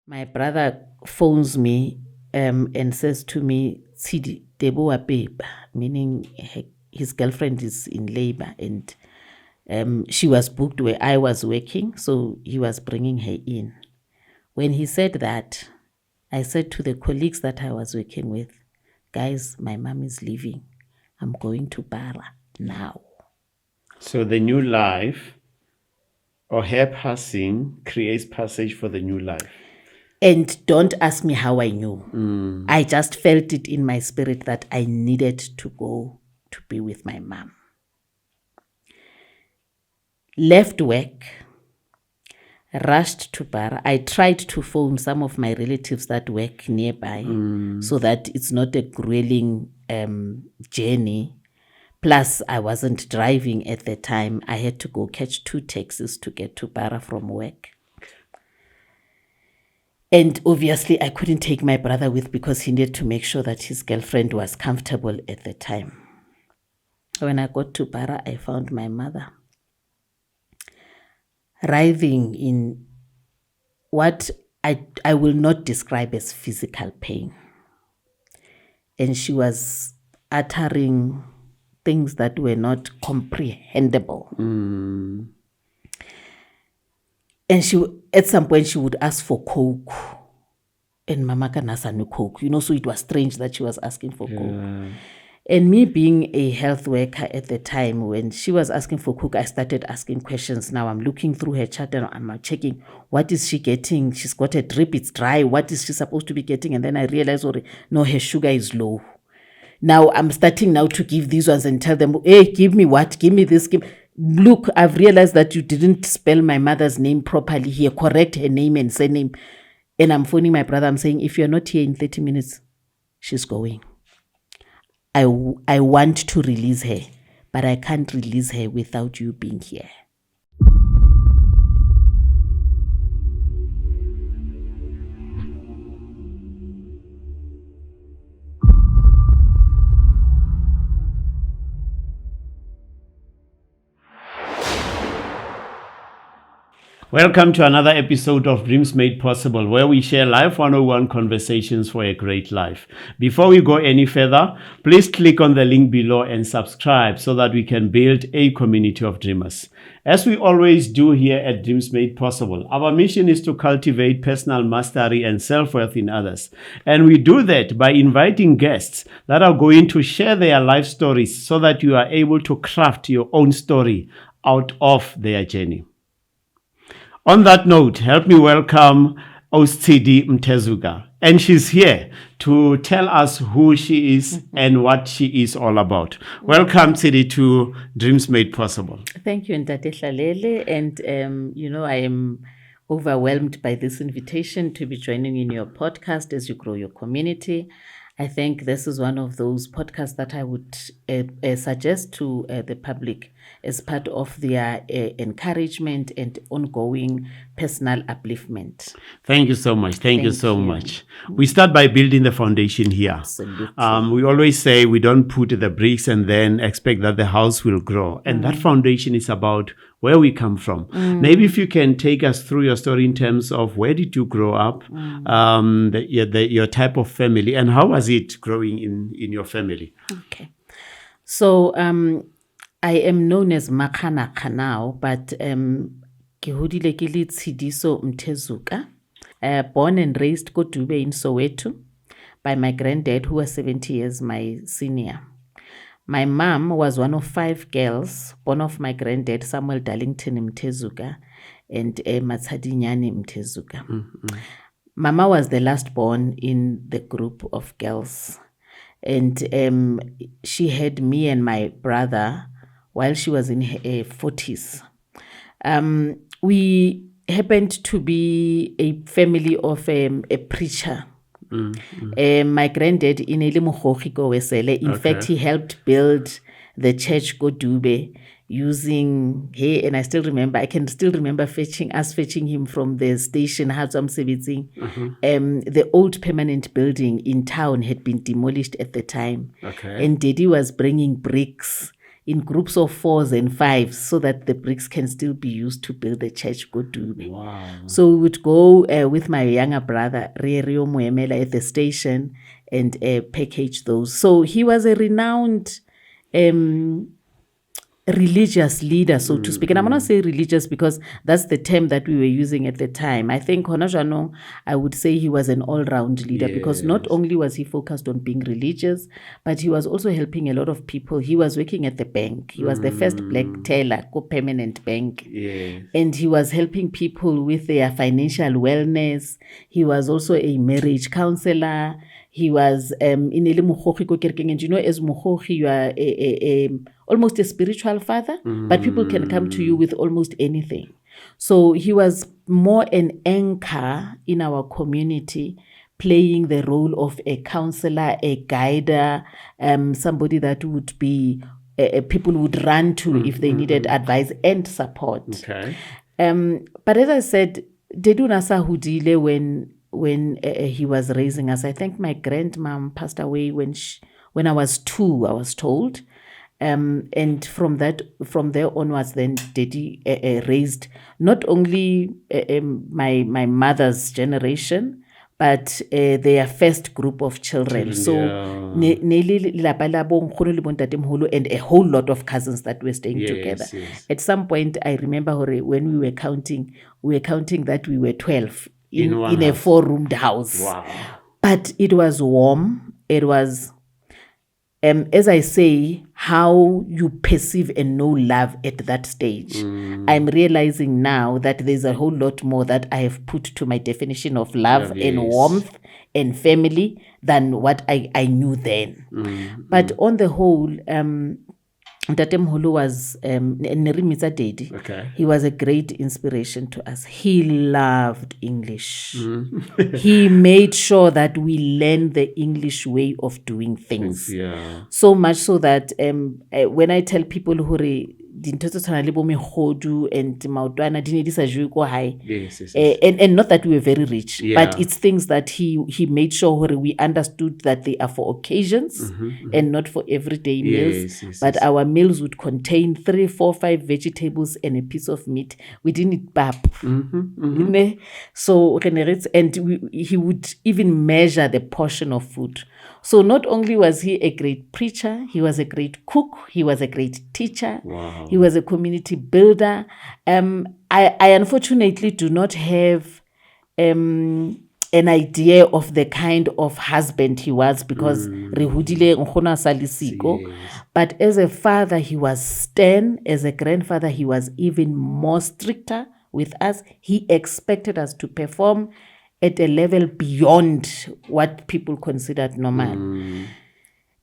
My brother phones me and says to me, Tshidi, Deboa babe, meaning his girlfriend is in labor and she was booked where I was working, so he was bringing her in. When he said that, I said to the colleagues that I was working with, guys, my mom is leaving. I'm going to Bara now. So the new life or her passing creates passage for the new life. And don't ask me how I knew. I just felt it in my spirit that I needed to go to be with my mom. Left work, rushed to Bara. I tried to phone some of my relatives that work nearby so that it's not a grueling journey. Plus, I wasn't driving at the time. I had to go catch 2 taxis to get to Bara from work. And obviously, I couldn't take my brother with because he needed to make sure that his girlfriend was comfortable at the time. When I got to Bara, I found my mother writhing in what I will not describe as physical pain. And she was uttering things that were not comprehensible. And she, at some point, she would ask for Coke. And Mama Kanasa no Coke. So it was strange that she was asking for Coke. And me being a health worker at the time, when she was asking for Coke, I started asking questions. Now I'm looking through her chart and I'm checking, what is she getting? She's got a drip, it's dry. What is she supposed to be getting? And then I realized, no, her sugar is low. Now I'm starting now to give these ones and tell them, hey, give me what? Give me this. Look, I've realized that you didn't spell my mother's name properly here. Correct her name and surname. And I'm phoning my brother. I'm saying, if you're not here in 30 minutes, she's going. I want to release her, but I can't release her without you being here. Welcome to another episode of Dreams Made Possible, where we share Life 101 conversations for a great life. Before we go any further, please click on the link below and subscribe so that we can build a community of dreamers. As we always do here at Dreams Made Possible, our mission is to cultivate personal mastery and self-worth in others. And we do that by inviting guests that are going to share their life stories so that you are able to craft your own story out of their journey. On that note, help me welcome Tshidiso Mthezuka. And she's here to tell us who she is and what she is all about. Welcome, Tshidi, to Dreams Made Possible. Thank you, Ntate Hlalele. And, I am overwhelmed by this invitation to be joining in your podcast as you grow your community. I think this is one of those podcasts that I would suggest to the public as part of their encouragement and ongoing personal upliftment. Thank you so much. Thank you so much. We start by building the foundation here. Absolutely. We always say we don't put the bricks and then expect that the house will grow. And that foundation is about where we come from. Maybe if you can take us through your story in terms of where did you grow up, your type of family, and how was it growing in your family? Okay. So I am known as Makhanaka now, but ke hodile ke le Tshidiso Mthezuka, born and raised Kodube in Soweto by my granddad, who was 70 years my senior. My mom was one of 5 girls, born of my granddad, Samuel Darlington Mthezuka, and Matsadinyane Mthezuka. Mama was the last born in the group of girls. And she had me and my brother while she was in her 40s. We happened to be a family of a preacher. My granddad in in fact, he helped build the church Godube using and I can still remember fetching him from the station the old permanent building in town had been demolished at the time, and Daddy was bringing bricks in groups of 4s and 5s so that the bricks can still be used to build the church. Wow. So we would go with my younger brother Rio Muemela at the station and package those. So he was a renowned religious leader, so to speak. And I'm going to say religious because that's the term that we were using at the time. I think I would say he was an all-round leader because not only was he focused on being religious, but he was also helping a lot of people. He was working at the bank. He was the first black teller, permanent bank. And he was helping people with their financial wellness. He was also a marriage counselor. He was in ele mogogi ko kerekeng, and you know, as mogogi, you are almost a spiritual father, but people can come to you with almost anything. So he was more an anchor in our community, playing the role of a counselor, a guider, somebody that would be people would run to if they needed advice and support. Okay. But as I said, Dedu Nasa Hudile, when he was raising us, I think my grandmom passed away when I was 2, I was told. And from there onwards, then Daddy raised not only my mother's generation, but their first group of children. So and a whole lot of cousins that were staying together. Yes. At some point, I remember when we were counting that we were 12 in a 4-roomed house. Wow. But it was warm. It was, as I say, how you perceive and know love at that stage. I'm realizing now that there's a whole lot more that I have put to my definition of love and warmth and family than what I knew then. But on the whole, Ntatemholo was Okay. He was a great inspiration to us. He loved English. He made sure that we learn the English way of doing things. So much so that when I tell people who dintho tse tshwana le bo megodu and maotwana di ne di sa jewe ko hae, and not that we were very rich, but it's things that he made sure we understood that they are for occasions and not for everyday meals. But our meals would contain 3, 4, 5 vegetables and a piece of meat. We didn't eat pap. So and he would even measure the portion of food. So not only was he a great preacher, he was a great cook, he was a great teacher, he was a community builder. I unfortunately do not have an idea of the kind of husband he was because but as a father he was stern. As a grandfather he was even more stricter with us. He expected us to perform at a level beyond what people considered normal.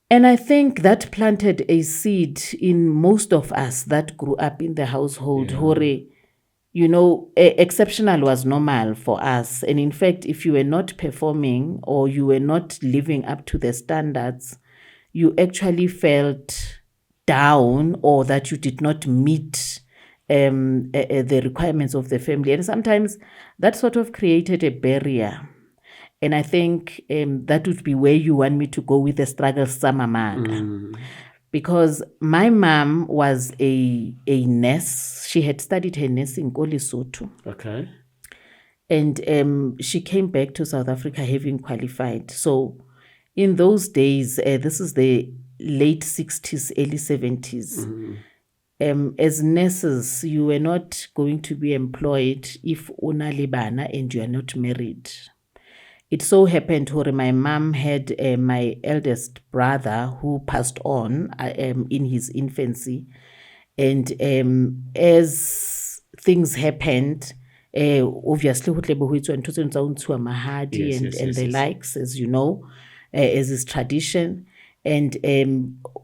And I think that planted a seed in most of us that grew up in the household. Exceptional was normal for us. And in fact, if you were not performing or you were not living up to the standards, you actually felt down or that you did not meet the requirements of the family. And sometimes that sort of created a barrier. And I think that would be where you want me to go with the struggle, Samamaga. Because my mom was a nurse. She had studied her nursing in Lesotho. Okay. And she came back to South Africa having qualified. So in those days, this is the late 60s, early 70s. As nurses, you were not going to be employed if una libana and you are not married. It so happened where my mom had my eldest brother who passed on in his infancy. And as things happened, obviously, mahadi and the likes, as you know, as is tradition. And,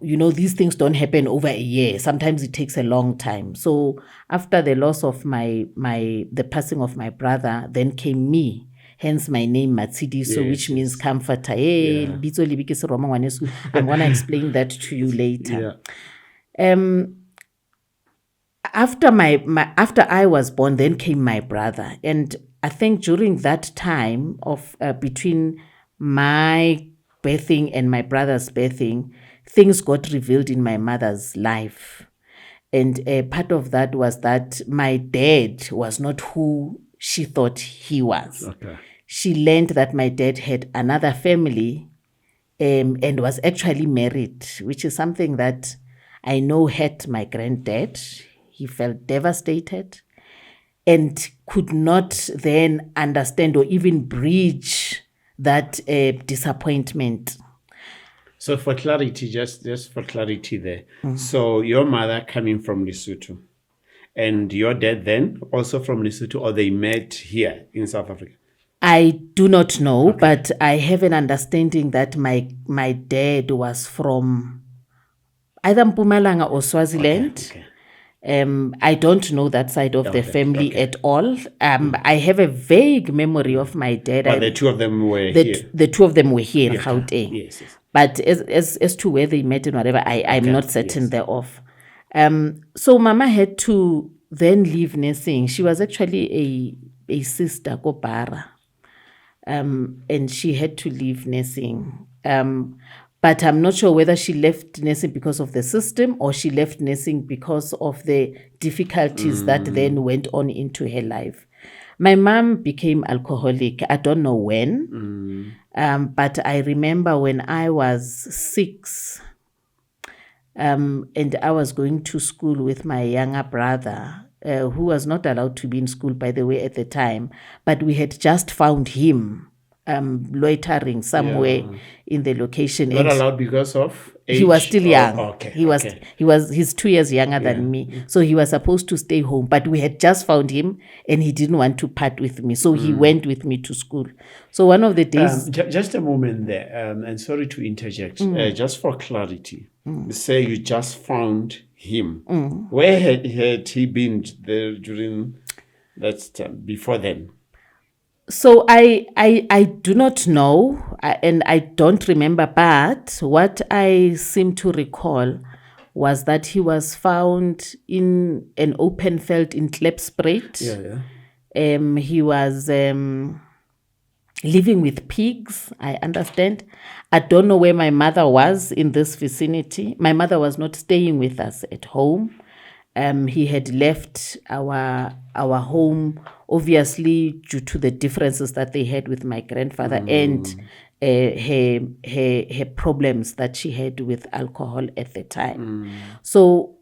these things don't happen over a year. Sometimes it takes a long time. So after the loss of the passing of my brother, then came me. Hence my name, Tshidiso, which means comforter. I'm going to explain that to you later. After I was born, then came my brother. And I think during that time of between my birthing and my brother's birthing, things got revealed in my mother's life. And part of that was that my dad was not who she thought he was. Okay. She learned that my dad had another family and was actually married, which is something that I know hurt my granddad. He felt devastated and could not then understand or even bridge that disappointment. So for clarity, just for clarity there. So your mother coming from Lesotho and your dad then also from Lesotho, or they met here in South Africa? I do not know, but I have an understanding that my dad was from either Mpumalanga or Swaziland. Okay. I don't know that side of the family at all. I have a vague memory of my dad. But the two of them were here. The two of them were here in Gauteng. Yes. But as to where they met and whatever, I'm not certain thereof. So Mama had to then leave nursing. She was actually a sister, Kopara. And she had to leave nursing. But I'm not sure whether she left nursing because of the system or she left nursing because of the difficulties that then went on into her life. My mom became alcoholic. I don't know when, but I remember when I was 6, and I was going to school with my younger brother, who was not allowed to be in school, by the way, at the time, but we had just found him loitering somewhere in the location. Not allowed because of age? He was still young. Okay. He's 2 years younger than me. So he was supposed to stay home, but we had just found him and he didn't want to part with me. So he went with me to school. So one of the days... just a moment there, and sorry to interject, just for clarity. Say you just found him. Where had he been there during that time, before then? So I do not know, and I don't remember, but what I seem to recall was that he was found in an open field in Klepspruit. He was living with pigs, I understand. I don't know where my mother was in this vicinity. My mother was not staying with us at home. He had left our home, obviously due to the differences that they had with my grandfather and her problems that she had with alcohol at the time. So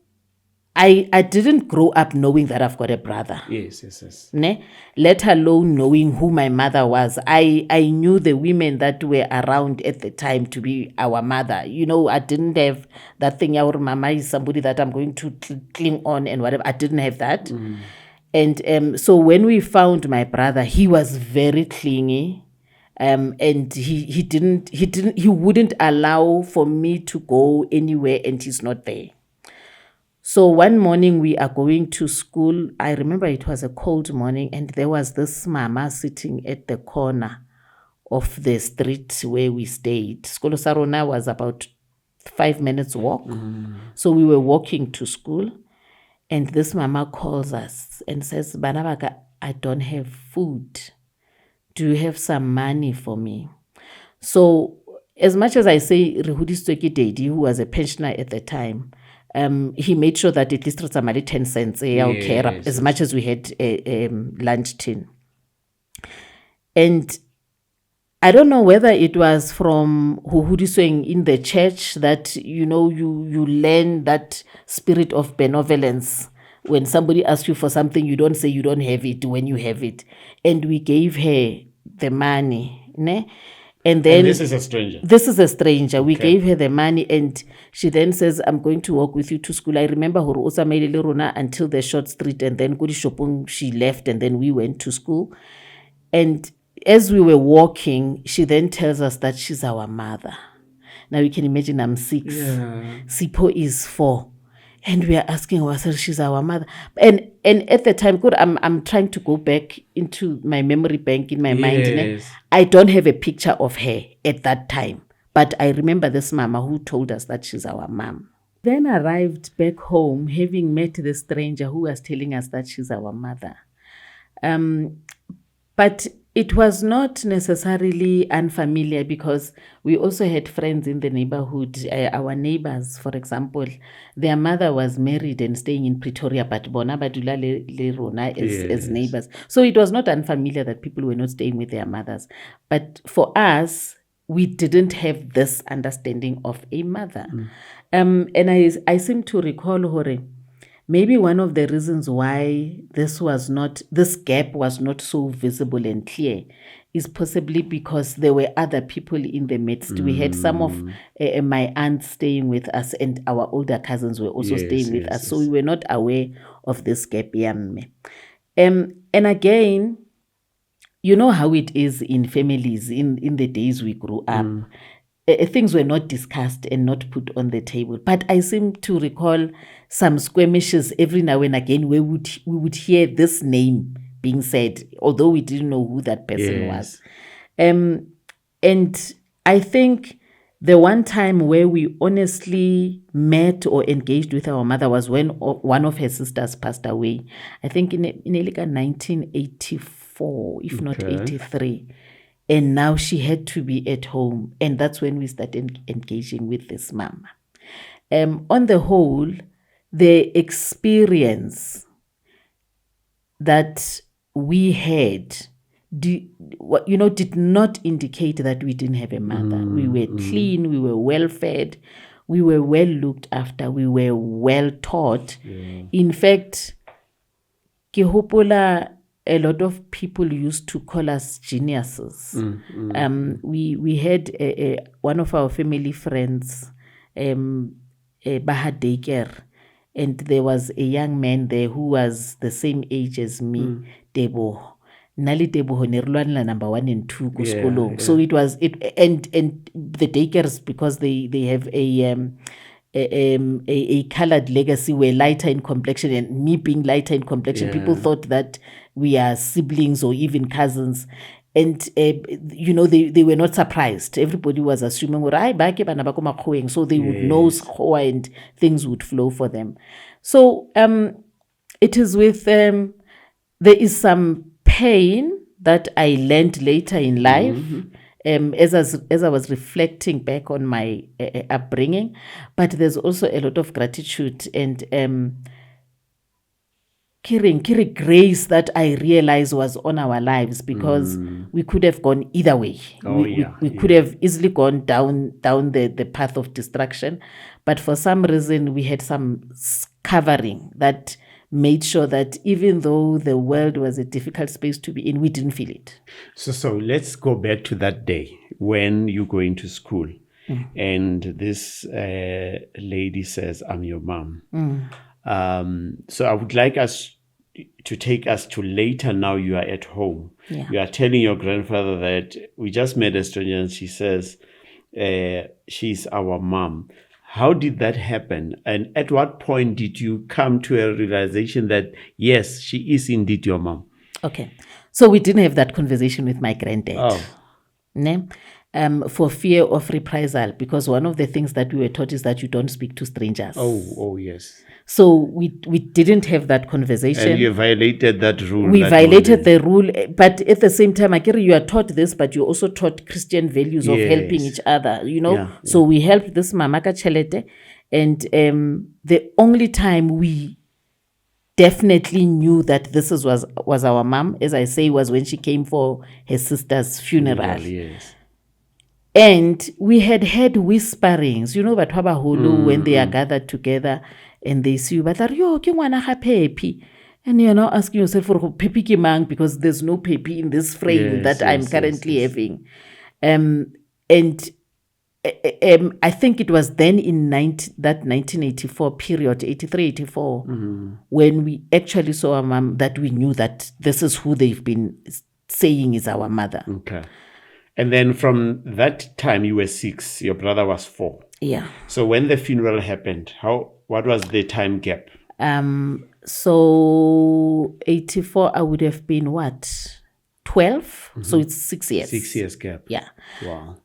I didn't grow up knowing that I've got a brother. Yes. Ne? Let alone knowing who my mother was. I knew the women that were around at the time to be our mother. You know, I didn't have that thing, our mama is somebody that I'm going to cling on and whatever. I didn't have that. And so when we found my brother, he was very clingy. And he wouldn't allow for me to go anywhere and he's not there. So one morning we are going to school. I remember it was a cold morning and there was this mama sitting at the corner of the street where we stayed. Skolo Sarona was about 5 minutes walk. So we were walking to school and this mama calls us and says, Banabaka, I don't have food. Do you have some money for me? So as much as I say Tshidiso Daddy, who was a pensioner at the time, he made sure that at least it's 10 cents as much as we had lunch tin. And I don't know whether it was from Tshidiso in the church that, you know, you learn that spirit of benevolence. When somebody asks you for something, you don't say you don't have it when you have it. And we gave her the money. Ne? And then this is a stranger. We gave her the money and she then says, I'm going to walk with you to school. I remember her until the short street and then she left and then we went to school. And as we were walking, she then tells us that she's our mother. Now you can imagine I'm 6. Sipo is 4. And we are asking ourselves, she's our mother. And at the time, I'm trying to go back into my memory bank in my mind. I don't have a picture of her at that time. But I remember this mama who told us that she's our mom. Then arrived back home, having met the stranger who was telling us that she's our mother. But It was not necessarily unfamiliar because we also had friends in the neighborhood. Our neighbors, for example, their mother was married and staying in Pretoria, but bona badula le rona as neighbors. So it was not unfamiliar that people were not staying with their mothers. But for us, we didn't have this understanding of a mother. And I seem to recall, Hore, maybe one of the reasons why this gap was not so visible and clear is possibly because there were other people in the midst. We had some of my aunts staying with us, and our older cousins were also staying with us. So we were not aware of this gap. And again, you know how it is in families in the days we grew up. Things were not discussed and not put on the table. But I seem to recall some skirmishes every now and again where we would hear this name being said, although we didn't know who that person was. And I think the one time where we honestly met or engaged with our mother was when one of her sisters passed away. I think in 1984, if not 83. And now she had to be at home. And that's when we started engaging with this mama. On the whole, the experience that we had, did not indicate that we didn't have a mother. We were clean, we were well fed, we were well looked after, we were well taught. In fact, ke hopola, a lot of people used to call us geniuses. We had one of our family friends, Baha Daycare, and there was a young man there who was the same age as me, Debo. Nali Debo Honerluanla number 1 and 2 Kuskolo. So it was and the daycares, because they have a colored legacy, were lighter in complexion, and me being lighter in complexion, people thought that we are siblings or even cousins. And they were not surprised. Everybody was assuming, so they would know Skhoa and things would flow for them. So it is with there is some pain that I learned later in life. As I was reflecting back on my upbringing, but there's also a lot of gratitude and Kiri grace that I realized was on our lives, because we could have gone either way. We could have easily gone down the path of destruction, but for some reason we had some covering that made sure that even though the world was a difficult space to be in, we didn't feel it. So let's go back to that day when you go into school and this lady says, "I'm your mom." So I would like us to take us to later. Now you are at home. You are telling your grandfather that we just met a stranger and she says, she's our mom. How did that happen? And at what point did you come to a realization that, yes, she is indeed your mom? Okay. So we didn't have that conversation with my granddad. For fear of reprisal, because one of the things that we were taught is that you don't speak to strangers. Oh, yes. So we didn't have that conversation. And you violated that rule. We violated the rule, but at the same time, Akira, you are taught this, but you also taught Christian values of helping each other, So we helped this Mamaka Chelete, and the only time we definitely knew that this was our mom, as I say, was when she came for her sister's funeral. Yes. And we had whisperings, but when they are gathered together and they see you, but yo, ke ngwana ga Pepi. And you're now asking yourself for Pepi ke mang, because there's no Pepi in this frame that I'm currently having. And I think it was then in that 1984 period, 83, 84, when we actually saw our mom, that we knew that this is who they've been saying is our mother. Okay. And then from that time, you were 6, your brother was 4. Yeah. So when the funeral happened, what was the time gap? So 84, I would have been what? 12? So it's 6 years. 6 years gap. Yeah. Wow.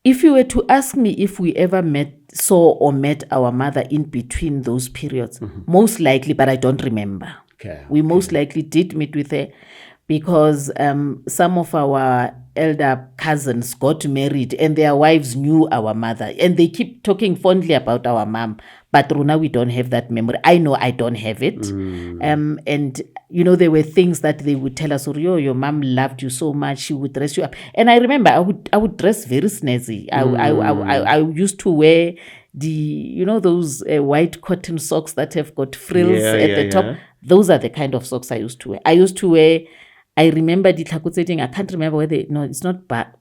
If you were to ask me if we ever saw or met our mother in between those periods, most likely, but I don't remember. Okay. We most likely did meet with her, because some of our elder cousins got married and their wives knew our mother, and they keep talking fondly about our mom. But Runa, we don't have that memory. I know I don't have it. And there were things that they would tell us, your mom loved you so much, she would dress you up. And I remember I would dress very snazzy. I used to wear those white cotton socks that have got frills at the top. Those are the kind of socks I used to wear. I remember the Tlakutseting, I can't remember whether, no, it's not but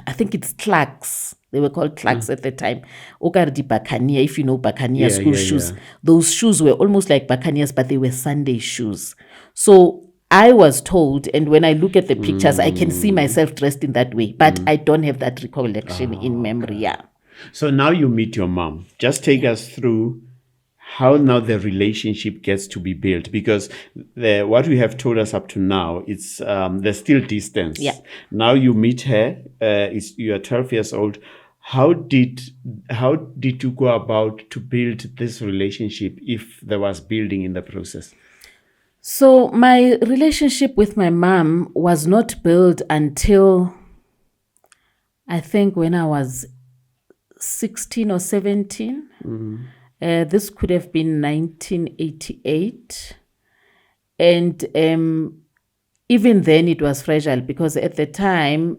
I think it's Clarks. They were called Clarks at the time. Okardi Bacania, if you know Bacania school shoes. Those shoes were almost like Bacanias, but they were Sunday shoes. So I was told, and when I look at the pictures, I can see myself dressed in that way, but I don't have that recollection in memory. Yeah. So now you meet your mom. Just take us through how now the relationship gets to be built, because what we have told us up to now, it's there's still distance. Yeah. Now you meet her. You are 12 years old. How did you go about to build this relationship, if there was building in the process? So my relationship with my mom was not built until I think when I was 16 or 17. This could have been 1988. And even then it was fragile, because at the time,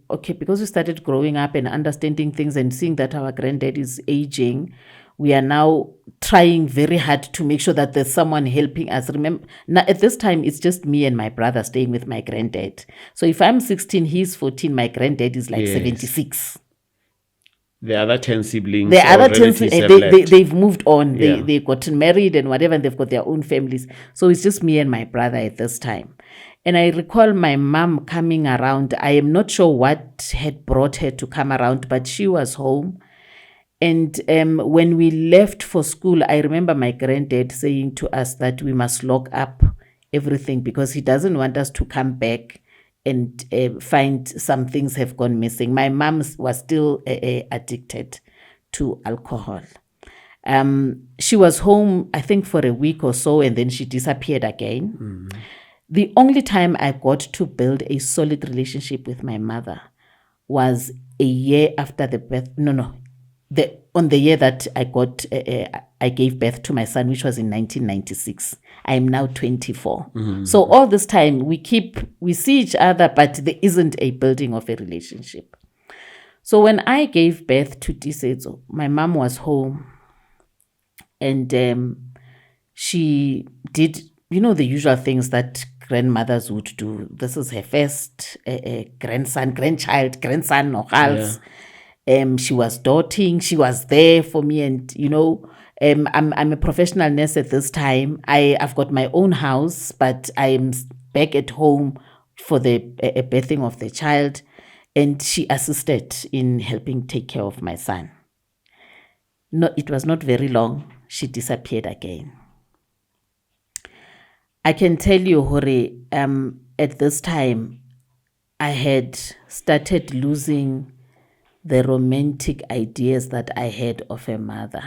because we started growing up and understanding things and seeing that our granddad is aging, we are now trying very hard to make sure that there's someone helping us. Remember, now at this time, it's just me and my brother staying with my granddad. So if I'm 16, he's 14, my granddad is like 76. The other 10 siblings, they've moved on. They gotten married and whatever, and they've got their own families. So it's just me and my brother at this time. And I recall my mom coming around. I am not sure what had brought her to come around, but she was home. And when we left for school, I remember my granddad saying to us that we must lock up everything, because he doesn't want us to come back and find some things have gone missing. My mom was still addicted to alcohol. She was home, I think, for a week or so, and then she disappeared again. The only time I got to build a solid relationship with my mother was a year after the birth. On the year that I gave birth to my son, which was in 1996. I am now 24. So all this time we see each other, but there isn't a building of a relationship. So when I gave birth to Tshidiso, my mom was home, and she did, the usual things that grandmothers would do. This is her first grandson or else. She was doting. She was there for me, and I'm a professional nurse at this time. I've got my own house, but I'm back at home for the birthing of the child, and she assisted in helping take care of my son. No, it was not very long. She disappeared again. I can tell you, Hore, at this time, I had started losing the romantic ideas that I had of a mother.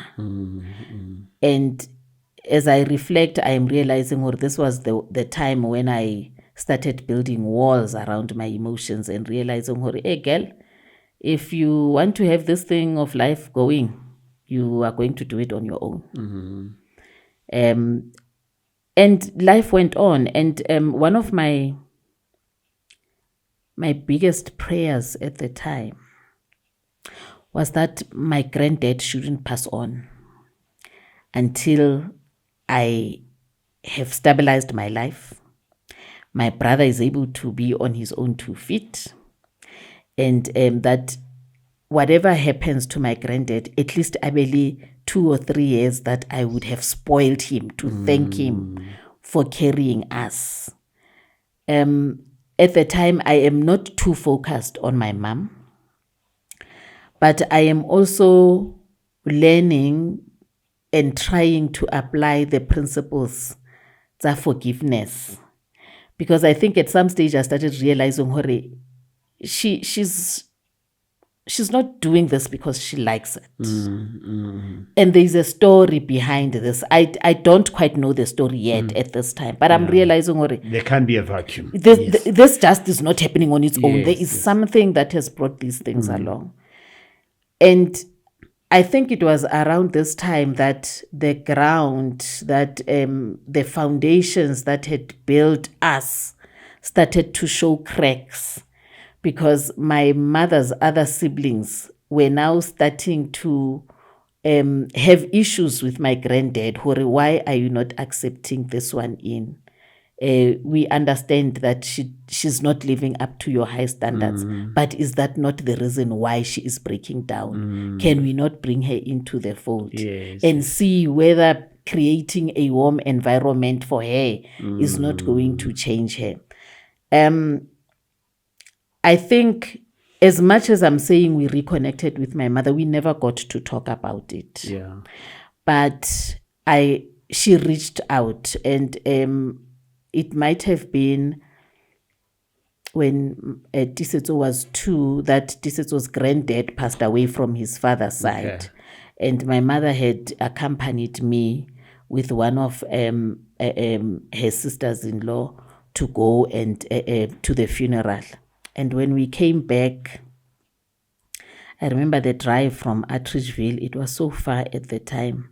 And as I reflect, I am realizing, this was the time when I started building walls around my emotions and realizing, hey girl, if you want to have this thing of life going, you are going to do it on your own. And life went on. And one of my biggest prayers at the time was that my granddad shouldn't pass on until I have stabilized my life. My brother is able to be on his own 2 feet, and that whatever happens to my granddad, at least I believe 2 or 3 years that I would have spoiled him, to thank him for carrying us. At the time, I am not too focused on my mom, but I am also learning and trying to apply the principles of forgiveness. Because I think at some stage I started realizing, she's she's not doing this because she likes it. And there's a story behind this. I don't quite know the story yet at this time, but I'm realizing there can't be a vacuum. This just is not happening on its own. There is something that has brought these things along. And I think it was around this time that the ground, that the foundations that had built us started to show cracks, because my mother's other siblings were now starting to have issues with my granddad. Why are you not accepting this one in? We understand that she's not living up to your high standards, but is that not the reason why she is breaking down? Can we not bring her into the fold and see whether creating a warm environment for her is not going to change her? I think, as much as I'm saying we reconnected with my mother, we never got to talk about it. Yeah. But she reached out, and it might have been when Tshidiso was 2 that Tshidiso's granddad passed away from his father's side. And my mother had accompanied me with one of her sisters-in-law to go and to the funeral. And when we came back, I remember the drive from Attridgeville. It was so far at the time.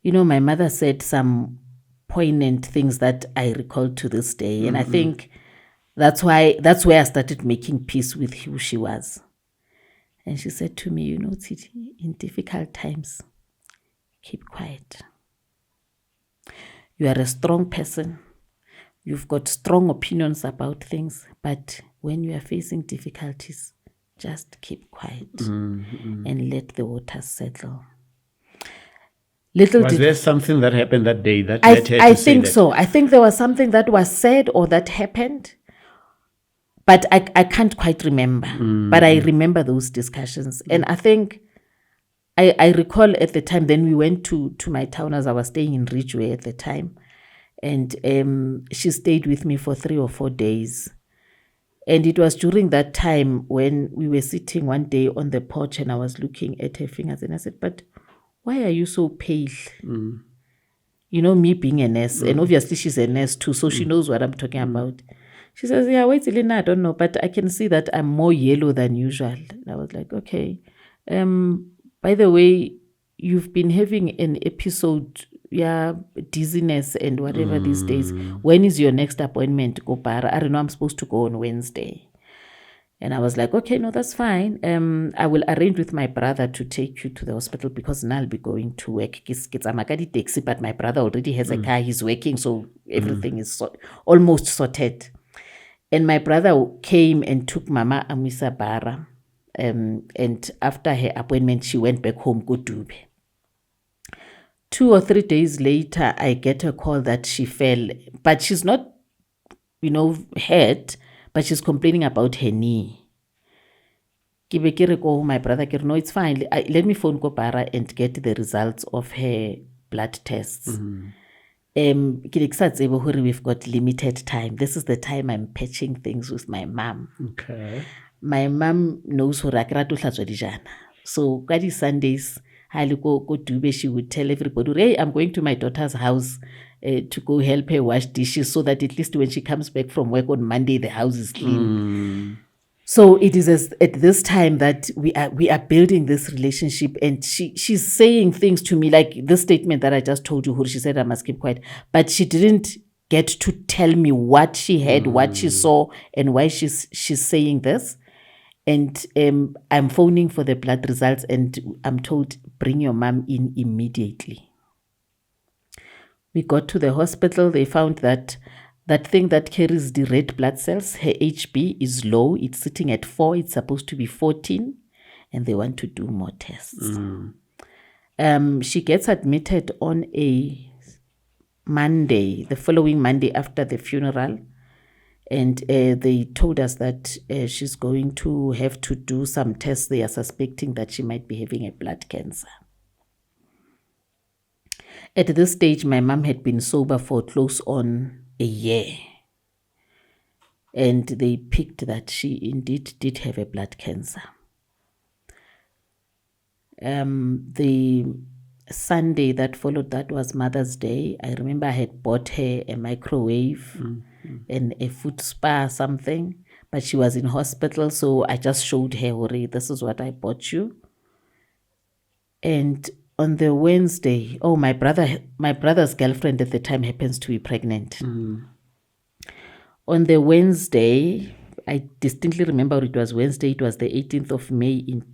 You know, my mother said some poignant things that I recall to this day. And I think that's where I started making peace with who she was. And she said to me, you know, Tshidi, in difficult times, keep quiet. You are a strong person. You've got strong opinions about things, but when you are facing difficulties, just keep quiet and let the waters settle. Was there something that happened that day that led her to I say think that? so. I think there was something that was said or that happened, but I can't quite remember. But I remember those discussions. And I think I recall at the time, then we went to my town, as I was staying in Ridgeway at the time. And she stayed with me for 3 or 4 days. And it was during that time when we were sitting one day on the porch and I was looking at her fingers and I said, but why are you so pale? You know, me being a nurse, and obviously she's a nurse too, so she knows what I'm talking about. She says, yeah, wait, Elena, I don't know, but I can see that I'm more yellow than usual. And I was like, okay. By the way, you've been having an episode, dizziness and whatever these days. When is your next appointment? Go para. I don't know, I'm supposed to go on Wednesday. And I was like, okay, no, that's fine. I will arrange with my brother to take you to the hospital because now I'll be going to work. I'm a taxi, but my brother already has a car. He's working, so everything is almost sorted. And my brother came and took Mama Amisa Bara. And after her appointment, she went back home, go Dube. 2 or 3 days later, I get a call that she fell. But she's not, hurt, but she's complaining about her knee. My brother, no, it's fine. Let me phone Kopara and get the results of her blood tests. We've got limited time. This is the time I'm patching things with my mom. Okay. My mom knows who Rakra. So, Kadi Sundays, she would tell everybody, hey, I'm going to my daughter's house to go help her wash dishes so that at least when she comes back from work on Monday, the house is clean. So it is at this time that we are building this relationship, and she's saying things to me like this statement that I just told you, she said I must keep quiet, but she didn't get to tell me what she had, what she saw, and why she's saying this. And I'm phoning for the blood results, and I'm told, bring your mom in immediately. We got to the hospital. They found that thing that carries the red blood cells, her HB is low. It's sitting at 4. It's supposed to be 14. And they want to do more tests. She gets admitted on a Monday, the following Monday after the funeral. And they told us that she's going to have to do some tests. They are suspecting that she might be having a blood cancer. At this stage, my mom had been sober for close on a year. And they picked that she indeed did have a blood cancer. The Sunday that followed that was Mother's Day. I remember I had bought her a microwave and a foot spa something, but she was in hospital, so I just showed her, Hori, this is what I bought you. And on the Wednesday, my brother's girlfriend at the time happens to be pregnant. On the Wednesday, I distinctly remember it was Wednesday, it was the 18th of May in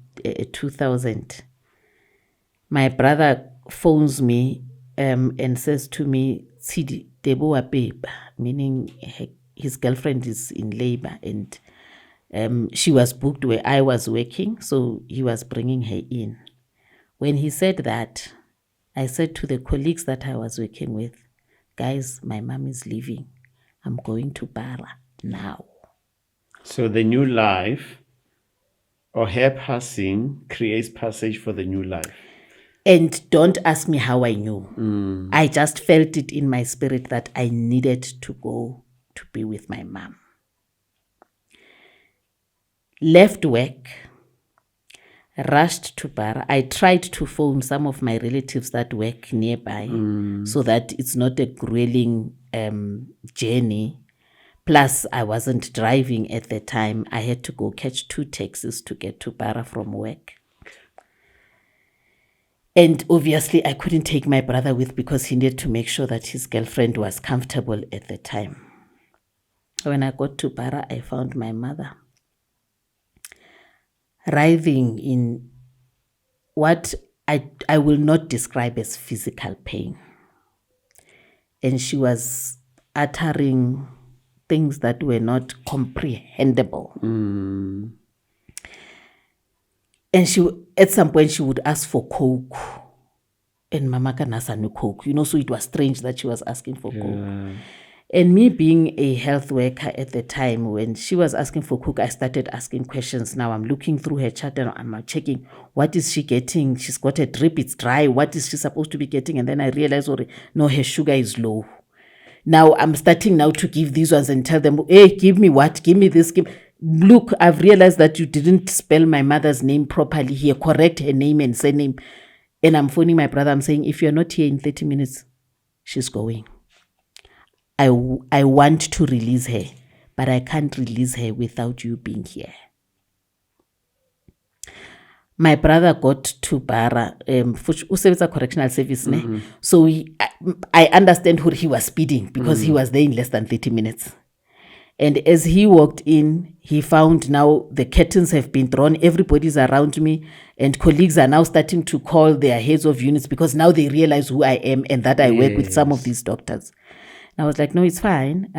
2000. My brother phones me and says to me, Tshidi, Deboa babe, meaning his girlfriend is in labor, and she was booked where I was working, so he was bringing her in. When he said that, I said to the colleagues that I was working with, guys, my mom is leaving. I'm going to Bara now. So the new life, or her passing, creates passage for the new life. And don't ask me how I knew. I just felt it in my spirit that I needed to go to be with my mom. Left work, rushed to Bara. I tried to phone some of my relatives that work nearby so that it's not a grueling journey. Plus, I wasn't driving at the time. I had to go catch 2 taxis to get to Bara from work. And obviously, I couldn't take my brother with because he needed to make sure that his girlfriend was comfortable at the time. When I got to Bara, I found my mother writhing in what I will not describe as physical pain. And she was uttering things that were not comprehensible. And she, at some point, she would ask for Coke. And Mama Kanasa knew Coke. So it was strange that she was asking for Coke. And me being a health worker at the time, when she was asking for Coke, I started asking questions. Now I'm looking through her chart and I'm checking, what is she getting? She's got a drip, it's dry. What is she supposed to be getting? And then I realized, no, her sugar is low. Now I'm starting now to give these ones and tell them, hey, give me what? Give me this. Look, I've realized that you didn't spell my mother's name properly here. Correct her name and surname. And I'm phoning my brother. I'm saying, if you're not here in 30 minutes, she's going. I want to release her, but I can't release her without you being here. My brother got to Bara, Usebenza Correctional Service. So I understand who he was speeding because he was there in less than 30 minutes. And as he walked in, he found now the curtains have been drawn, everybody's around me, and colleagues are now starting to call their heads of units because now they realize who I am and that I work with some of these doctors. And I was like, no, it's fine.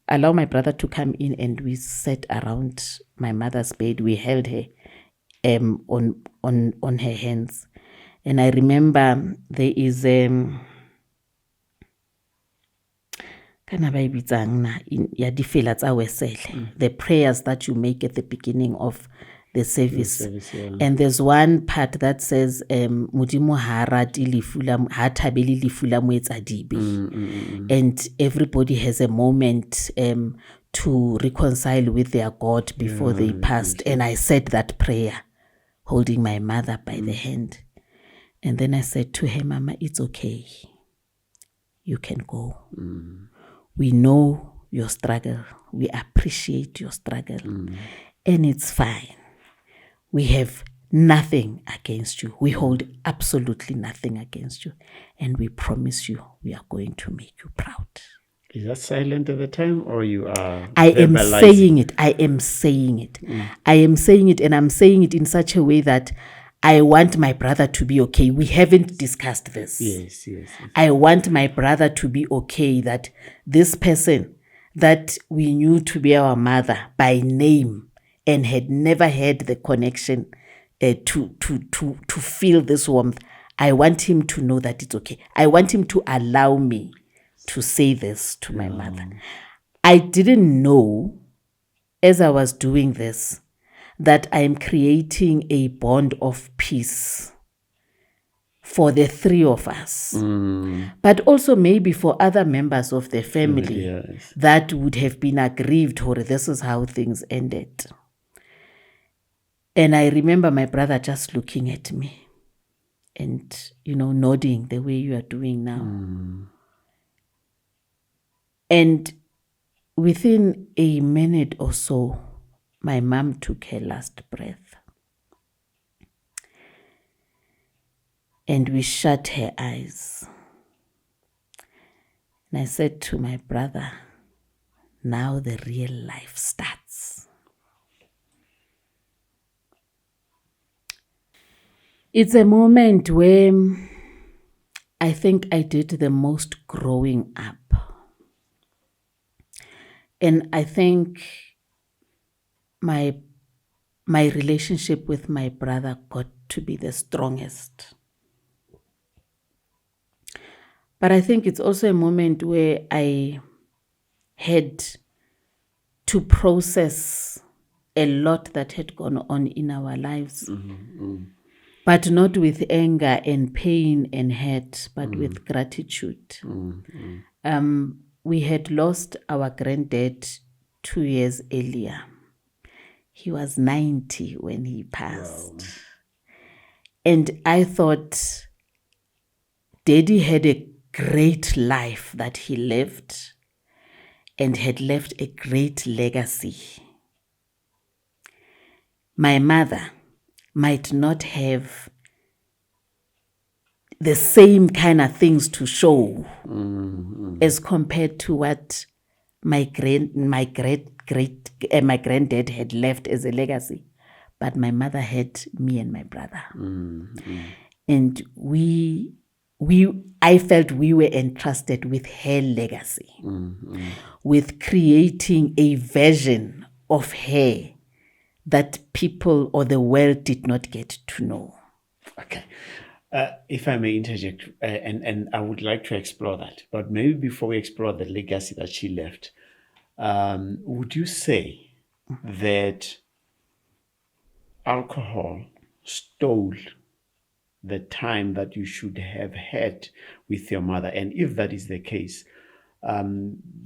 Allow my brother to come in, and we sat around my mother's bed. We held her on her hands. And I remember there is the prayers that you make at the beginning of the service. And there's one part that says Modimo ha rate lefu la ha thabele lefu la moetsadibe. And everybody has a moment to reconcile with their God before they passed. And I said that prayer holding my mother by the hand. And then I said to her, Mama, it's okay. You can go. We know your struggle. We appreciate your struggle. And it's fine. We have nothing against you. We hold absolutely nothing against you. And we promise you we are going to make you proud. Is that silent at the time, or you are I am saying it. I am saying it. I am saying it, and I'm saying it in such a way that I want my brother to be okay. We haven't discussed this. Yes. I want my brother to be okay that this person that we knew to be our mother by name and had never had the connection to feel this warmth. I want him to know that it's okay. I want him to allow me to say this to my mother. I didn't know, as I was doing this, that I am creating a bond of peace for the 3 of us, but also maybe for other members of the family that would have been aggrieved, or this is how things ended. And I remember my brother just looking at me. and, nodding the way you are doing now. And within a minute or so, my mom took her last breath. And we shut her eyes. And I said to my brother, now the real life starts. It's a moment where I think I did the most growing up. And I think my relationship with my brother got to be the strongest. But I think it's also a moment where I had to process a lot that had gone on in our lives. But not with anger and pain and hurt, but with gratitude. We had lost our granddad 2 years earlier. He was 90 when he passed. Wow. And I thought Daddy had a great life that he lived and had left a great legacy. My mother might not have the same kind of things to show as compared to what my granddad had left as a legacy. But my mother had me and my brother. And I felt we were entrusted with her legacy, with creating a version of her that people or the world did not get to know. Okay. If I may interject, and I would like to explore that, but maybe before we explore the legacy that she left, would you say that alcohol stole the time that you should have had with your mother? And if that is the case,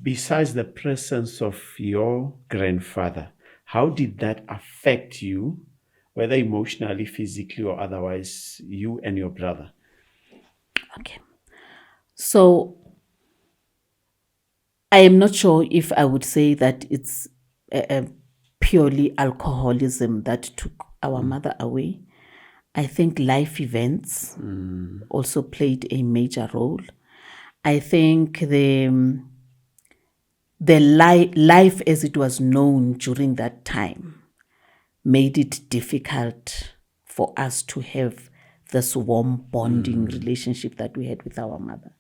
besides the presence of your grandfather, how did that affect you, whether emotionally, physically, or otherwise, you and your brother? Okay. So I am not sure if I would say that it's purely alcoholism that took our mother away. I think life events also played a major role. I think the life as it was known during that time made it difficult for us to have this warm bonding relationship that we had with our mother.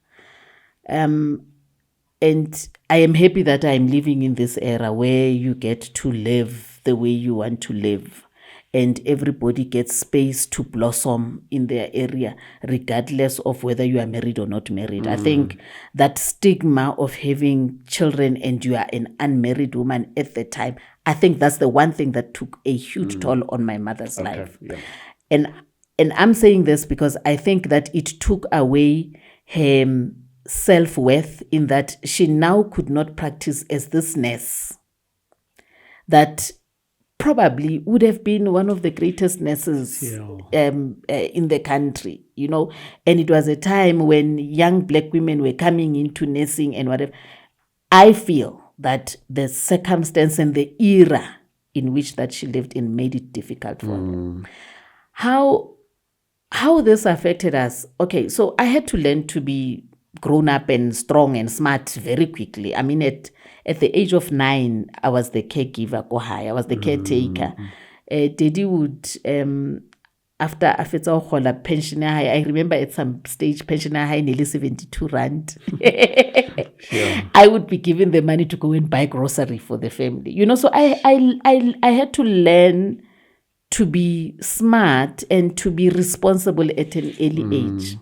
And I am happy that I'm living in this era where you get to live the way you want to live, and everybody gets space to blossom in their area, regardless of whether you are married or not married. I think that stigma of having children and you are an unmarried woman at the time, I think that's the one thing that took a huge toll on my mother's life. Yeah. And I'm saying this because I think that it took away her self-worth, in that she now could not practice as this nurse that probably would have been one of the greatest nurses in the country, and it was a time when young black women were coming into nursing and whatever. I feel that the circumstance and the era in which that she lived in made it difficult for her. How this affected us? Okay, so I had to learn to be grown up and strong and smart very quickly. I mean, at the age of 9, I was the caregiver. I was the caretaker. Daddy would, after a pension, I remember at some stage, pension high nearly 72 rand. I would be given the money to go and buy grocery for the family. So I had to learn to be smart and to be responsible at an early age.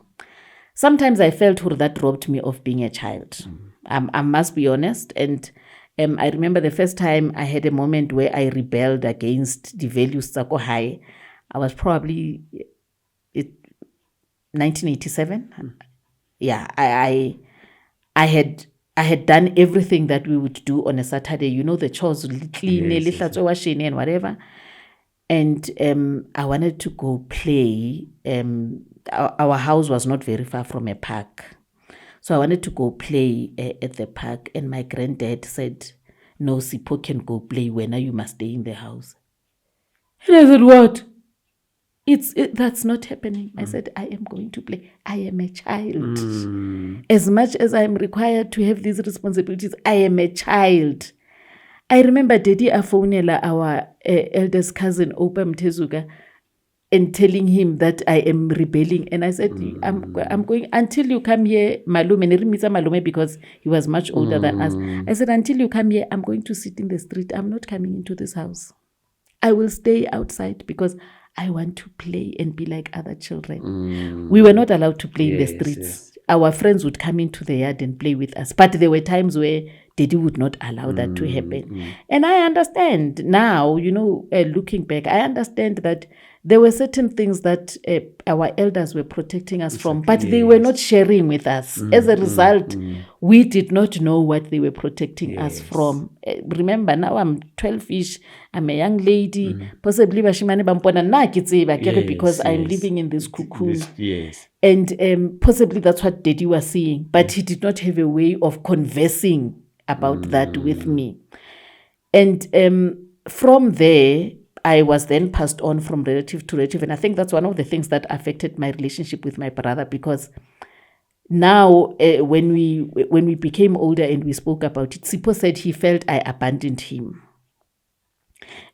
Sometimes I felt that robbed me of being a child. I must be honest. And I remember the first time I had a moment where I rebelled against the values Tsako High. I was probably 1987. Yeah, I had done everything that we would do on a Saturday. The chores, clean, washing and whatever. And I wanted to go play our house was not very far from a park. So I wanted to go play at the park, and my granddad said, no, Sipho can go play. When you must stay in the house. And I said, what? That's not happening. I said, I am going to play. I am a child. As much as I am required to have these responsibilities, I am a child. I remember Daddy Afonela, our eldest cousin, Opa Mthezuka, and telling him that I am rebelling. And I said, I'm going, until you come here, Malume, Malume, because he was much older than us. I said, until you come here, I'm going to sit in the street. I'm not coming into this house. I will stay outside because I want to play and be like other children. We were not allowed to play in the streets. Yes. Our friends would come into the yard and play with us. But there were times where Daddy would not allow that to happen. And I understand now, looking back, I understand that there were certain things that our elders were protecting us from, but they were not sharing with us. As a result, we did not know what they were protecting us from. Remember, now I'm 12-ish, I'm a young lady, possibly because I'm living in this cocoon. And possibly that's what Daddy was seeing, but he did not have a way of conversing about that with me. And from there, I was then passed on from relative to relative. And I think that's one of the things that affected my relationship with my brother, because now when we became older and we spoke about it, Sipho said he felt I abandoned him.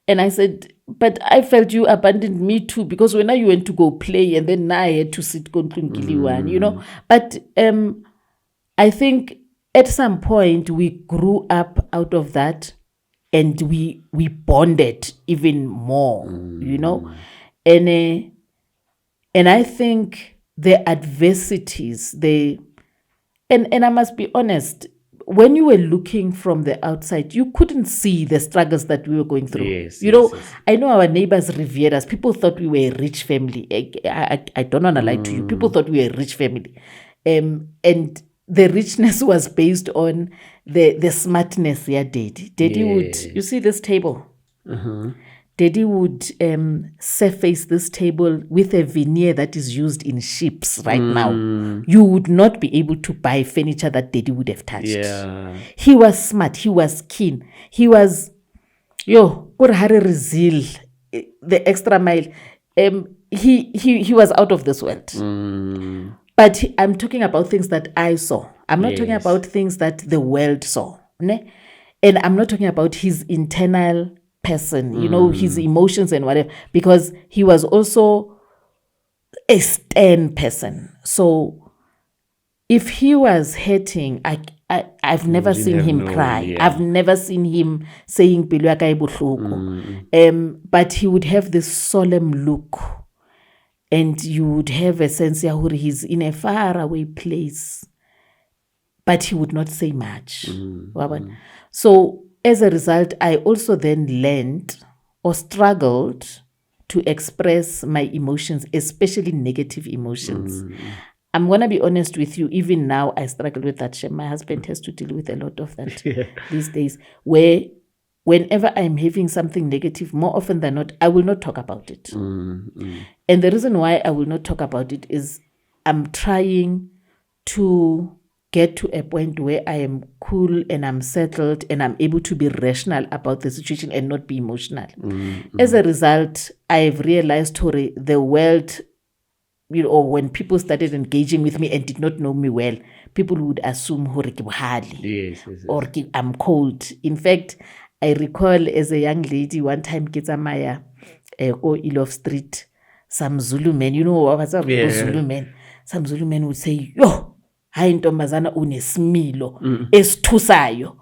And I said, but I felt you abandoned me too, because when you went to go play and then I had to sit one, But I think at some point we grew up out of that. And we bonded even more, and I think the adversities, and I must be honest, when you were looking from the outside, you couldn't see the struggles that we were going through. Yes. I know our neighbors revered us. People thought we were a rich family. I don't want to lie to you. People thought we were a rich family, and the richness was based on the smartness. Daddy would, you see this table? Daddy would surface this table with a veneer that is used in ships right now. You would not be able to buy furniture that Daddy would have touched. Yeah. He was smart. He was keen. He was, the extra mile. He was out of this world. But I'm talking about things that I saw. I'm not talking about things that the world saw. Ne? And I'm not talking about his internal person, his emotions and whatever, because he was also a stern person. So if he was hurting, I've never seen him cry. Yeah. I've never seen him saying, but he would have this solemn look. And you would have a sense that he's in a faraway place, but he would not say much. So as a result, I also then learned or struggled to express my emotions, especially negative emotions. I'm going to be honest with you, even now I struggle with that. My husband has to deal with a lot of that these days, where whenever I'm having something negative, more often than not, I will not talk about it. And the reason why I will not talk about it is I'm trying to get to a point where I am cool and I'm settled and I'm able to be rational about the situation and not be emotional. As a result, I've realized the world, or when people started engaging with me and did not know me well, people would assume or I'm cold. In fact, I recall as a young lady, one time, Kitsamaya, Ilov Street, some Zulu men, what's up, Zulu men? Some Zulu men would say, hayi ntombazana unesimilo esithusayo.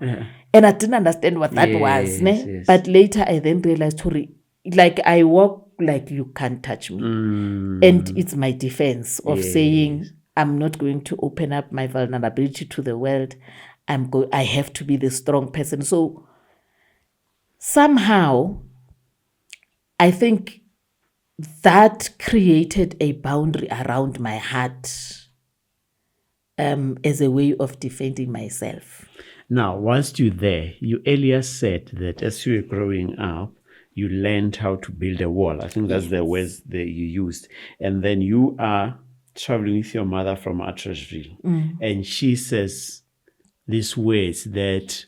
And I didn't understand what that was. Yes. But later I then realized, like I walk like you can't touch me. And it's my defense of saying, I'm not going to open up my vulnerability to the world. I have to be the strong person. So somehow, I think that created a boundary around my heart as a way of defending myself. Now, whilst you're there, you earlier said that as you were growing up, you learned how to build a wall. I think that's the words that you used. And then you are traveling with your mother from Attersville, and she says these words that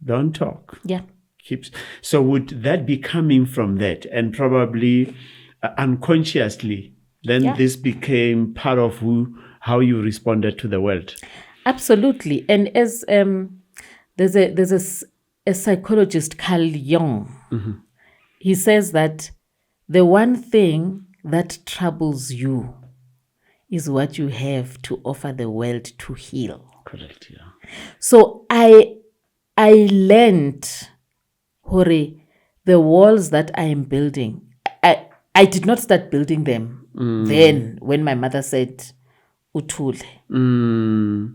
don't talk. Yeah. So would that be coming from that, and probably unconsciously, then this became part of how you responded to the world? Absolutely. And as there's a psychologist, Carl Jung, he says that the one thing that troubles you is what you have to offer the world to heal. Correct, yeah. So I learned, Hore, the walls that I am building, I did not start building them then when my mother said, Uthule.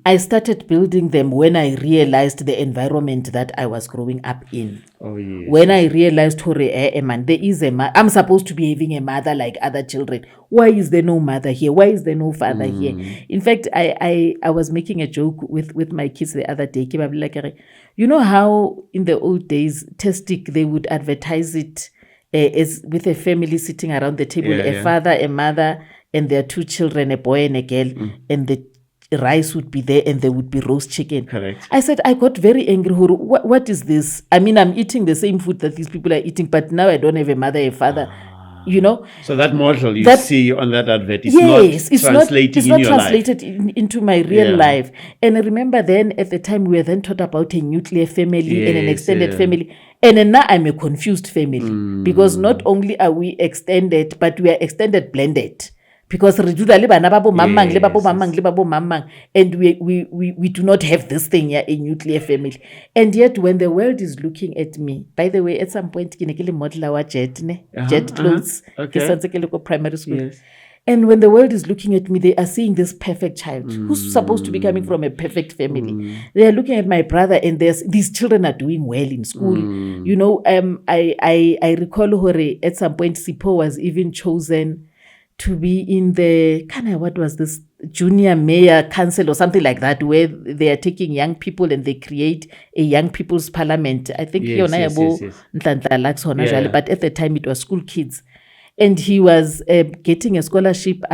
I started building them when I realized the environment that I was growing up in. Oh, yes. When I realized, Hore, man, there is I'm supposed to be having a mother like other children. Why is there no mother here? Why is there no father here? In fact, I was making a joke with my kids the other day. You know how in the old days, Testic, they would advertise it as with a family sitting around the table, a father, a mother, and their 2 children, a boy and a girl, and the rice would be there and there would be roast chicken. Correct. I said, I got very angry. What is this? I mean, I'm eating the same food that these people are eating, but now I don't have a mother, a father. You know, so that model you see on that advert is not translated into my real life. And I remember then at the time we were then taught about a nuclear family and an extended family. And then now I'm a confused family because not only are we extended, but we are extended blended. Because and we do not have this thing here, a nuclear family. And yet when the world is looking at me, by the way, at some point model our jet clothes, primary school. Yes. And when the world is looking at me, they are seeing this perfect child who's supposed to be coming from a perfect family. They are looking at my brother, and these children are doing well in school. You know, I recall Hore, at some point Sipho was even chosen to be in the what was this junior mayor council or something like that, where they are taking young people and they create a young people's parliament. I think but at the time it was school kids. And he was getting a scholarship,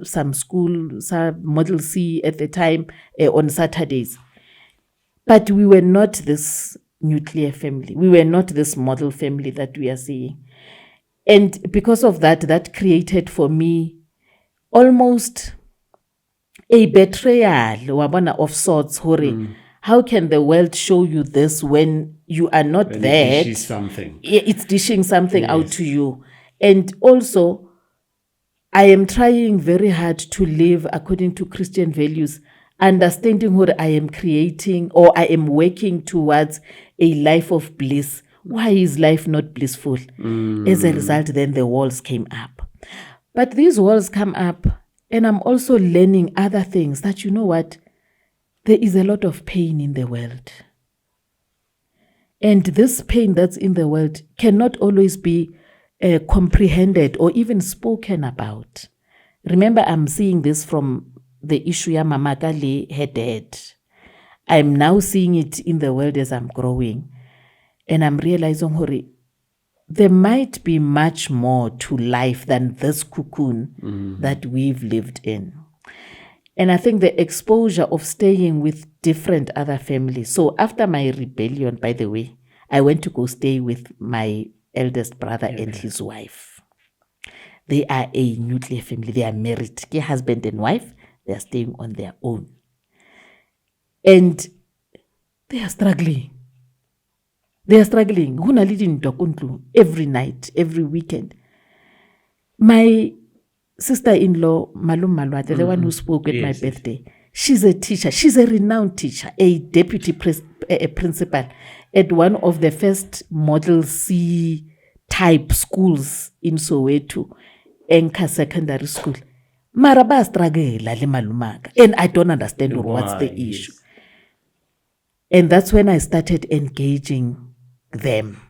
some school, some Model C at the time, on Saturdays. But we were not this nuclear family. We were not this model family that we are seeing. And because of that created for me almost a betrayal of sorts. How can the world show you this when you are not there? It's dishing something out to you. And also, I am trying very hard to live according to Christian values, understanding what I am creating or I am working towards a life of bliss. Why is life not blissful? As a result, then the walls came up. But these walls come up, and I'm also learning other things that, you know what, there is a lot of pain in the world. And this pain that's in the world cannot always be comprehended or even spoken about. Remember, I'm seeing this from the issue ya Mama Kale, her dad. I'm now seeing it in the world as I'm growing. And I'm realizing, Hori, there might be much more to life than this cocoon that we've lived in. And I think the exposure of staying with different other families. So after my rebellion, by the way, I went to go stay with my eldest brother and his wife. They are a nuclear family. They are married. Husband and wife. They are staying on their own. And they are struggling. They are struggling. Every night, every weekend. My sister-in-law, Malum Malwate, the one who spoke at my birthday, she's a teacher. She's a renowned teacher, a deputy principal at one of the first Model C type schools in Soweto, Enka Secondary School. Maraba struggle le malumaka. And I don't understand what's the issue. And that's when I started engaging them.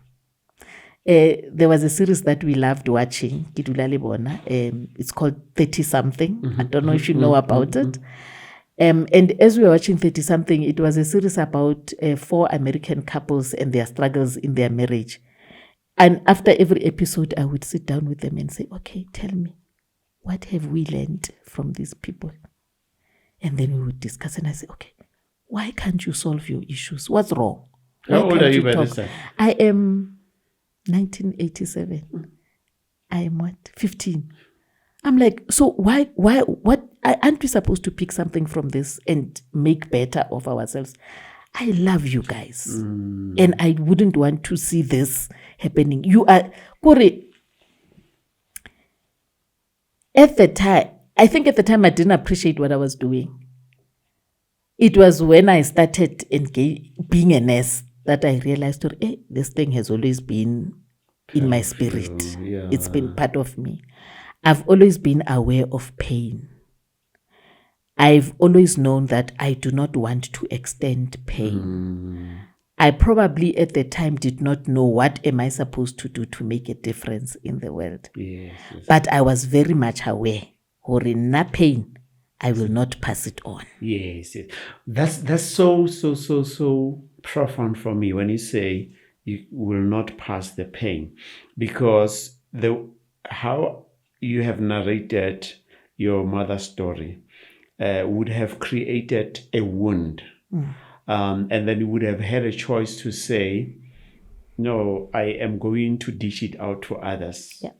There was a series that we loved watching. It's called 30 something. I don't know if you know about it. And as we were watching 30 something, it was a series about 4 American couples and their struggles in their marriage. And after every episode, I would sit down with them and say, okay, tell me, what have we learned from these people? And then we would discuss, and I say, okay, why can't you solve your issues? What's wrong? How old are you by talk? this time? I am 1987. I am what? 15. I'm like, so why, what? Aren't we supposed to pick something from this and make better of ourselves? I love you guys. And I wouldn't want to see this happening. You are, Kore, at the time, I think at the time I didn't appreciate what I was doing. It was when I started being a nurse that I realized, this thing has always been in my spirit. Yeah. It's been part of me. I've always been aware of pain. I've always known that I do not want to extend pain. I probably at the time did not know what am I supposed to do to make a difference in the world. Yes. But I was very much aware, na pain, I will not pass it on. Yes. That's so profound for me when you say you will not pass the pain, because how you have narrated your mother's story would have created a wound. And then you would have had a choice to say, no, I am going to dish it out to others. Yeah.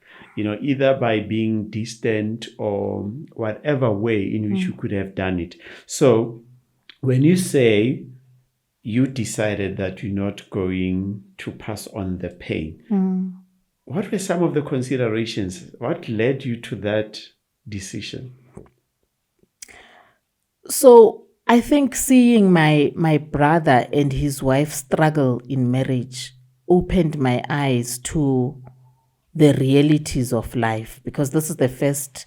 Either by being distant or whatever way in which you could have done it. So when you say you decided that you're not going to pass on the pain, what were some of the considerations? What led you to that decision? So I think seeing my brother and his wife struggle in marriage opened my eyes to the realities of life, because this is the first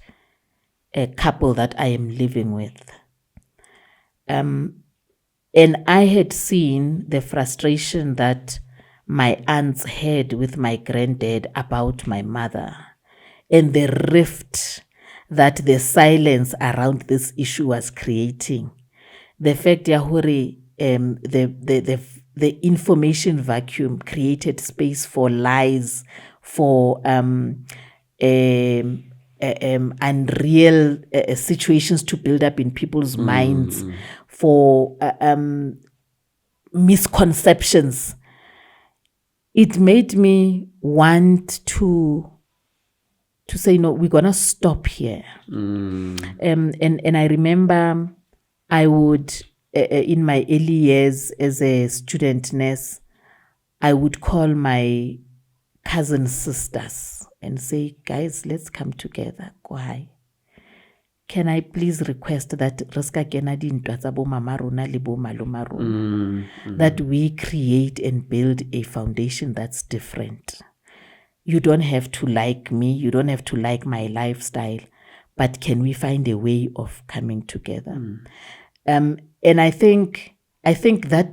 couple that I am living with. And I had seen the frustration that my aunts had with my granddad about my mother, and the rift that the silence around this issue was creating. The fact that the information vacuum created space for lies, for unreal situations to build up in people's minds, for misconceptions. It made me want to say, no, we're gonna stop here. And I remember I would, in my early years as a student nurse, I would call my cousin sisters and say, guys, let's come together. Why? Can I please request that that we create and build a foundation that's different? You don't have to like me. You don't have to like my lifestyle. But can we find a way of coming together? And I think that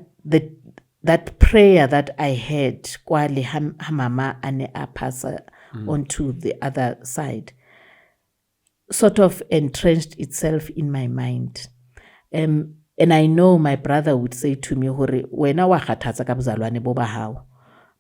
that prayer that I had, kwale hamama ane apasa onto the other side, sort of entrenched itself in my mind. And I know my brother would say to me, wena wa kgathatsa ka bozalwane bo ba hao,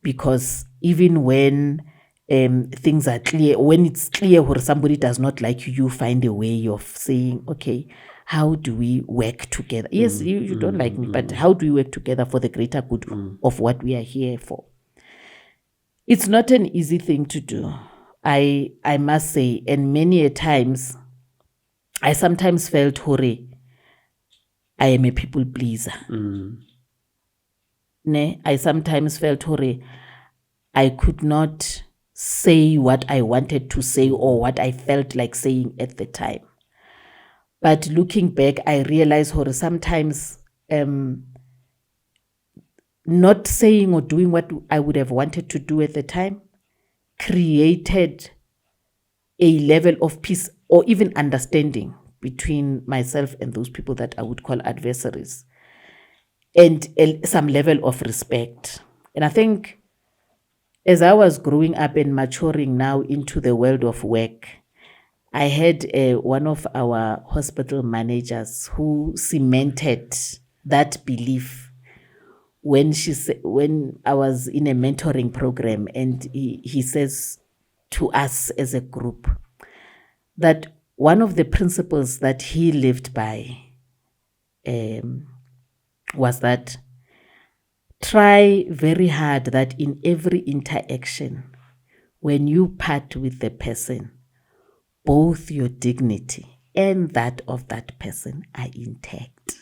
because even when things are clear, when it's clear where somebody does not like you, you find a way of saying, okay, how do we work together? Yes, you don't like me, but how do we work together for the greater good of what we are here for? It's not an easy thing to do, I must say. And many a times, I sometimes felt, I am a people pleaser. I sometimes felt, I could not say what I wanted to say or what I felt like saying at the time. But looking back, I realized sometimes not saying or doing what I would have wanted to do at the time created a level of peace or even understanding between myself and those people that I would call adversaries, and some level of respect. And I think as I was growing up and maturing now into the world of work, I had one of our hospital managers who cemented that belief when I was in a mentoring program, and he says to us as a group that one of the principles that he lived by was that try very hard that in every interaction, when you part with the person, both your dignity and that of that person are intact.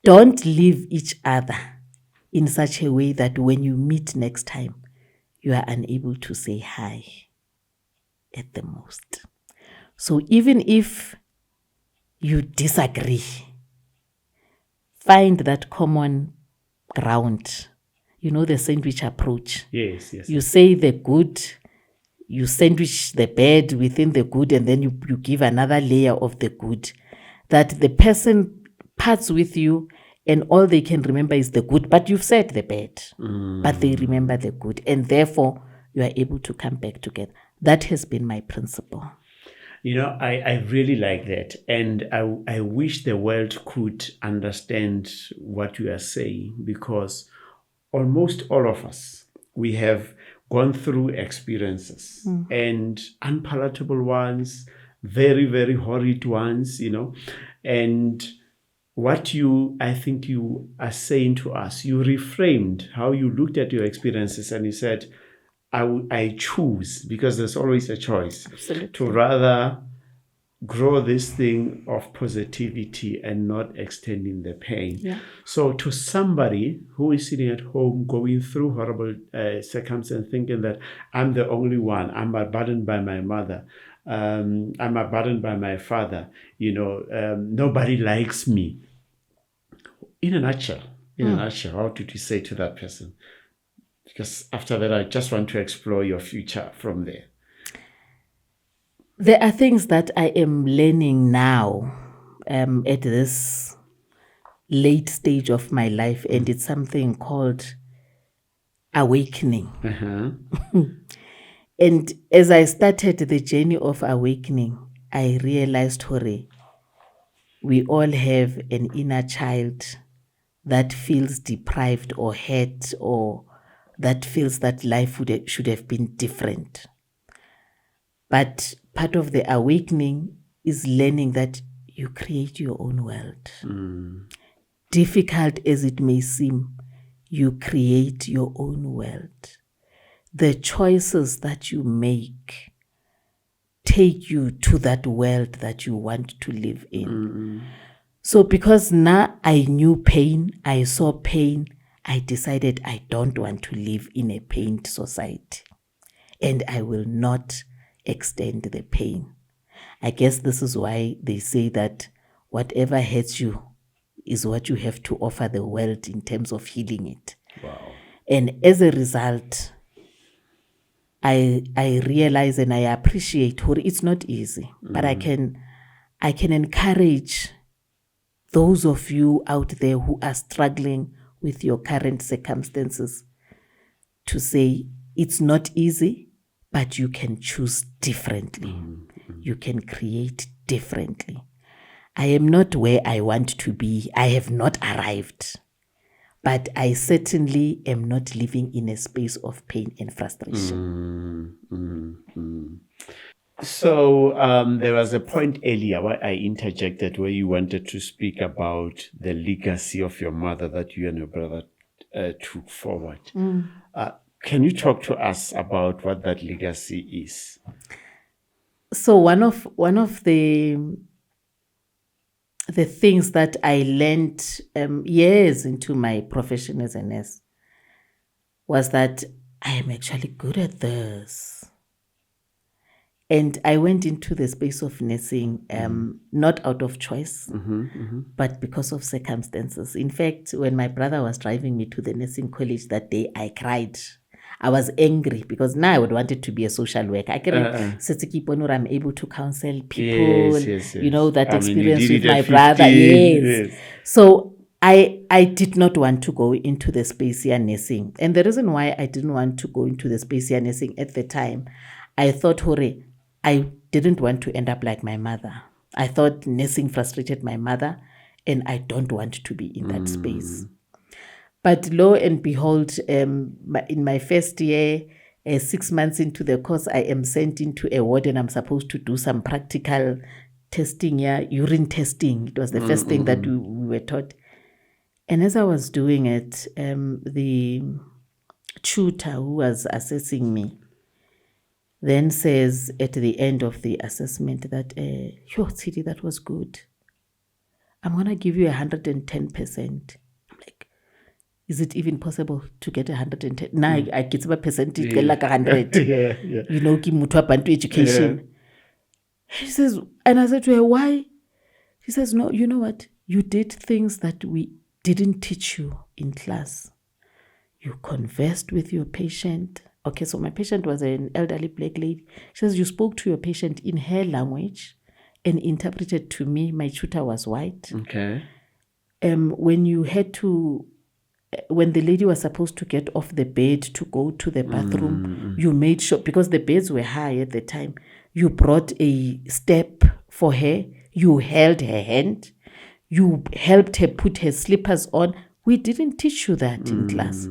Don't leave each other in such a way that when you meet next time, you are unable to say hi at the most. So even if you disagree, find that common ground. You know, the sandwich approach. Yes. You say the good, you sandwich the bad within the good, and then you give another layer of the good, that the person parts with you and all they can remember is the good, but you've said the bad, but they remember the good, and therefore you are able to come back together. That has been my principle. You know, I really like that. And I wish the world could understand what you are saying, because almost all of us, we have gone through experiences and unpalatable ones, very, very horrid ones, you know. And what I think you are saying to us, you reframed how you looked at your experiences, and you said, I choose, because there's always a choice. Absolutely. To rather grow this thing of positivity and not extending the pain. Yeah. So to somebody who is sitting at home going through horrible circumstances, thinking that I'm the only one, I'm burdened by my mother, I'm burdened by my father, you know, nobody likes me. In a nutshell, what did you say to that person? Because after that, I just want to explore your future from there. There are things that I am learning now at this late stage of my life, and it's something called awakening. And as I started the journey of awakening, I realized, Hore, we all have an inner child that feels deprived or hurt, or that feels that life should have been different. But part of the awakening is learning that you create your own world. Difficult as it may seem, you create your own world. The choices that you make take you to that world that you want to live in. So because now I knew pain, I saw pain, I decided I don't want to live in a pained society, and I will not extend the pain. I guess this is why they say that whatever hurts you is what you have to offer the world in terms of healing it. Wow. And as a result, I realize and I appreciate it's not easy, but I can encourage those of you out there who are struggling with your current circumstances to say it's not easy, but you can choose differently. You can create differently. I am not where I want to be. I have not arrived. But I certainly am not living in a space of pain and frustration. So there was a point earlier where I interjected, where you wanted to speak about the legacy of your mother that you and your brother took forward. Can you talk to us about what that legacy is? So one of the things that I learned years into my profession as a nurse was that I am actually good at this. And I went into the space of nursing not out of choice, but because of circumstances. In fact, when my brother was driving me to the nursing college that day, I cried. I was angry because now I would want it to be a social worker. I can I'm able to counsel people, Yes. you know, that I mean, experience you with did it my at brother. 15, Yes. So I did not want to go into the space here nursing. And the reason why I didn't want to go into the space here nursing at the time, I thought, I didn't want to end up like my mother. I thought nursing frustrated my mother, and I don't want to be in that space. But lo and behold, in my first year, 6 months into the course, I am sent into a ward and I'm supposed to do some practical testing, urine testing. It was the first thing that we were taught. And as I was doing it, the tutor who was assessing me then says at the end of the assessment that, Tshidi, that was good. I'm going to give you 110%. I'm like, is it even possible to get 110? Now I get a percentage, like 100. You know, give mutu abantu education. She says, and I said to her, why? She says, no, you know what? You did things that we didn't teach you in class. You conversed with your patient. Okay, so my patient was an elderly black lady. She says, you spoke to your patient in her language and interpreted to me. My tutor was white. Okay. When the lady was supposed to get off the bed to go to the bathroom, you made sure, because the beds were high at the time, you brought a step for her. You held her hand. You helped her put her slippers on. We didn't teach you that in class.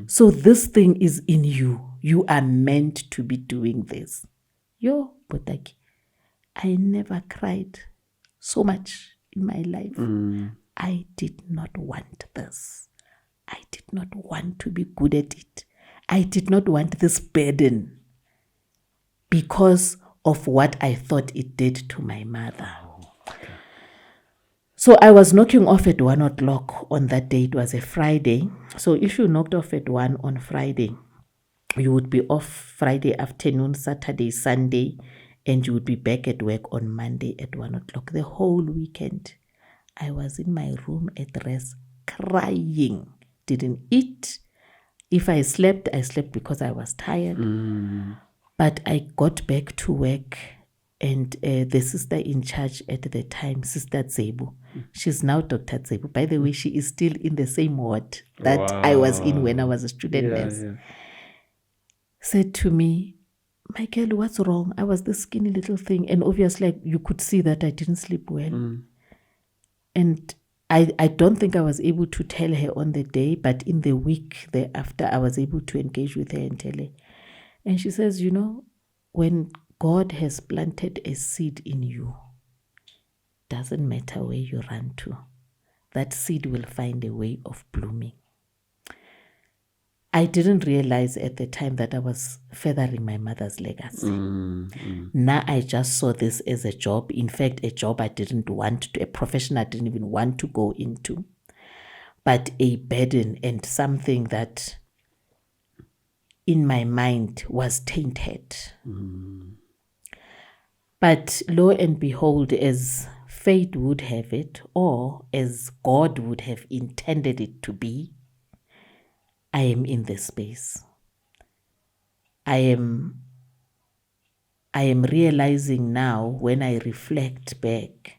So this thing is in you. You are meant to be doing this. Botaki, I never cried so much in my life. I did not want this. I did not want to be good at it. I did not want this burden because of what I thought it did to my mother. So I was knocking off at 1 o'clock on that day. It was a Friday. So if you knocked off at 1 on Friday, you would be off Friday afternoon, Saturday, Sunday, and you would be back at work on Monday at 1 o'clock. The whole weekend, I was in my room at rest, crying. Didn't eat. If I slept because I was tired. But I got back to work, and the sister in charge at the time, Sister Tsebu, she's now Dr. Tsebu. By the way, she is still in the same ward that I was in when I was a student nurse. Said to me, my girl, what's wrong? I was this skinny little thing, and obviously you could see that I didn't sleep well. And I don't think I was able to tell her on the day, but in the week thereafter, I was able to engage with her and tell her. And she says, you know, when God has planted a seed in you, doesn't matter where you run to, that seed will find a way of blooming. I didn't realize at the time that I was feathering my mother's legacy. Now I just saw this as a job. In fact, a job I didn't want to, a profession I didn't even want to go into, but a burden and something that in my mind was tainted. But lo and behold, as fate would have it, or as God would have intended it to be, I am in this space. I am realizing now when I reflect back,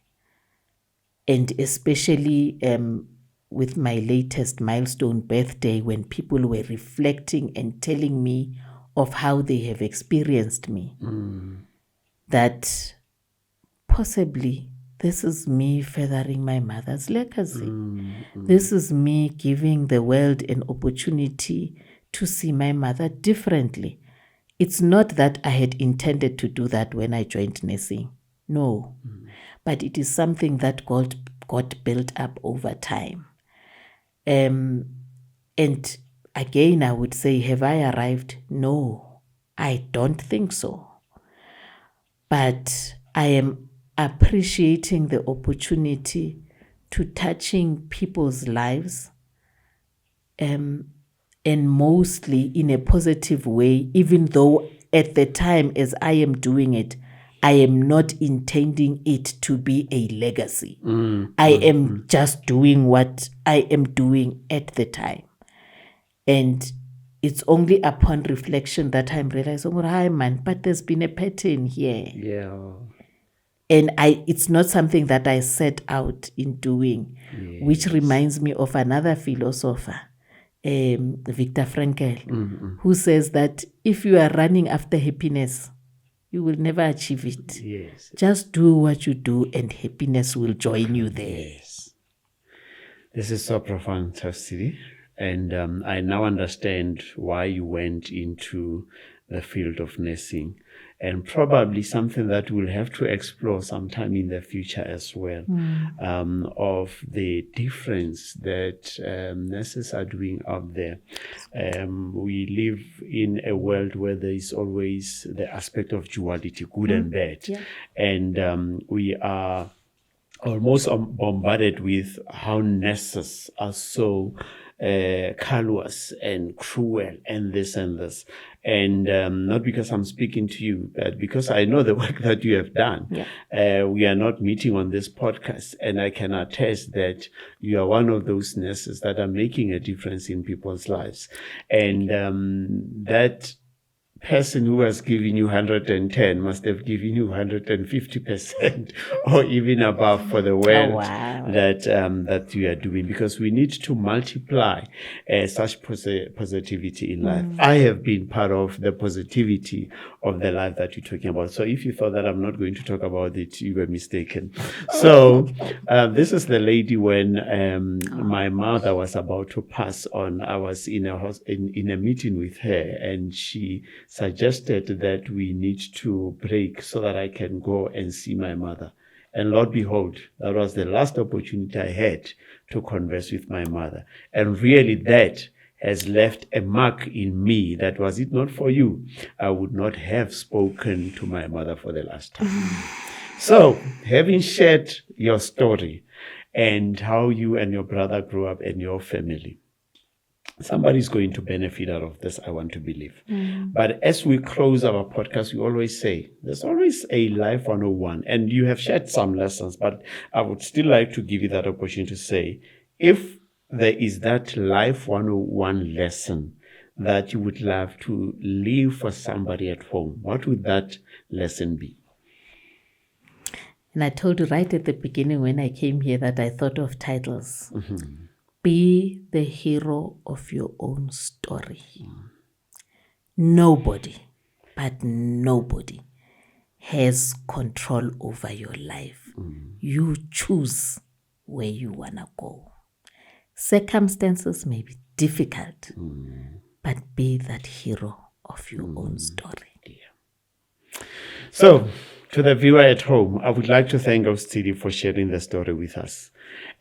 and especially with my latest milestone birthday, when people were reflecting and telling me of how they have experienced me, that possibly this is me feathering my mother's legacy. This is me giving the world an opportunity to see my mother differently. It's not that I had intended to do that when I joined nursing. No. But it is something that got built up over time. And again, I would say, have I arrived? No, I don't think so. But I am appreciating the opportunity to touching people's lives, and mostly in a positive way, even though at the time as I am doing it, I am not intending it to be a legacy. I am just doing what I am doing at the time. And it's only upon reflection that I'm realizing, oh, hi man, but there's been a pattern here. Yeah. And it's not something that I set out in doing, which reminds me of another philosopher, Viktor Frankl, who says that if you are running after happiness, you will never achieve it. Yes. Just do what you do and happiness will join you there. Yes. This is so profound, Tshidi. And I now understand why you went into the field of nursing, and probably something that we'll have to explore sometime in the future as well, of the difference that nurses are doing out there. We live in a world where there is always the aspect of duality, good and bad, and we are almost bombarded with how nurses are so callous and cruel and this and this. And not because I'm speaking to you, but because I know the work that you have done. We are not meeting on this podcast, and I can attest that you are one of those nurses that are making a difference in people's lives. And that person who has given you 110 must have given you 150% or even above for the work that you are doing, because we need to multiply such positivity in life. I have been part of the positivity of the life that you're talking about. So if you thought that I'm not going to talk about it, you were mistaken. So this is the lady when my mother was about to pass on. I was in a meeting with her, and she suggested that we need to break so that I can go and see my mother. And Lord behold, that was the last opportunity I had to converse with my mother. And really that has left a mark in me that, was it not for you, I would not have spoken to my mother for the last time. So, having shared your story and how you and your brother grew up and your family, somebody's going to benefit out of this, I want to believe. But as we close our podcast, we always say, there's always a life 101. And you have shared some lessons, but I would still like to give you that opportunity to say, if there is that life 101 lesson that you would love to leave for somebody at home, what would that lesson be? And I told you right at the beginning when I came here that I thought of titles. Be the hero of your own story. Nobody, but nobody, has control over your life. You choose where you want to go. Circumstances may be difficult, but be that hero of your own story. So, to the viewer at home, I would like to thank Tshidi for sharing the story with us.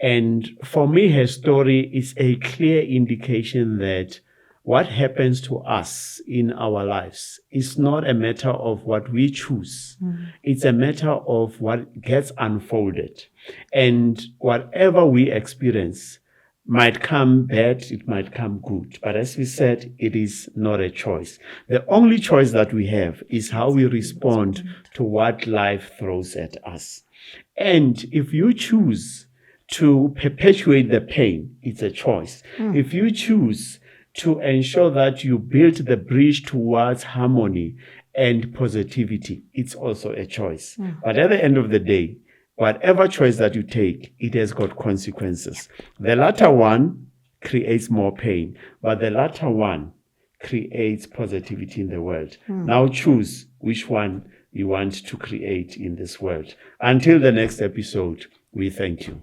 And for me, her story is a clear indication that what happens to us in our lives is not a matter of what we choose. It's a matter of what gets unfolded. And whatever we experience might come bad, it might come good. But as we said, it is not a choice. The only choice that we have is how we respond to what life throws at us. And if you choose to perpetuate the pain, it's a choice. If you choose to ensure that you build the bridge towards harmony and positivity, it's also a choice. But at the end of the day, whatever choice that you take, it has got consequences. The latter one creates more pain, but the latter one creates positivity in the world. Now choose which one you want to create in this world. Until the next episode, we thank you.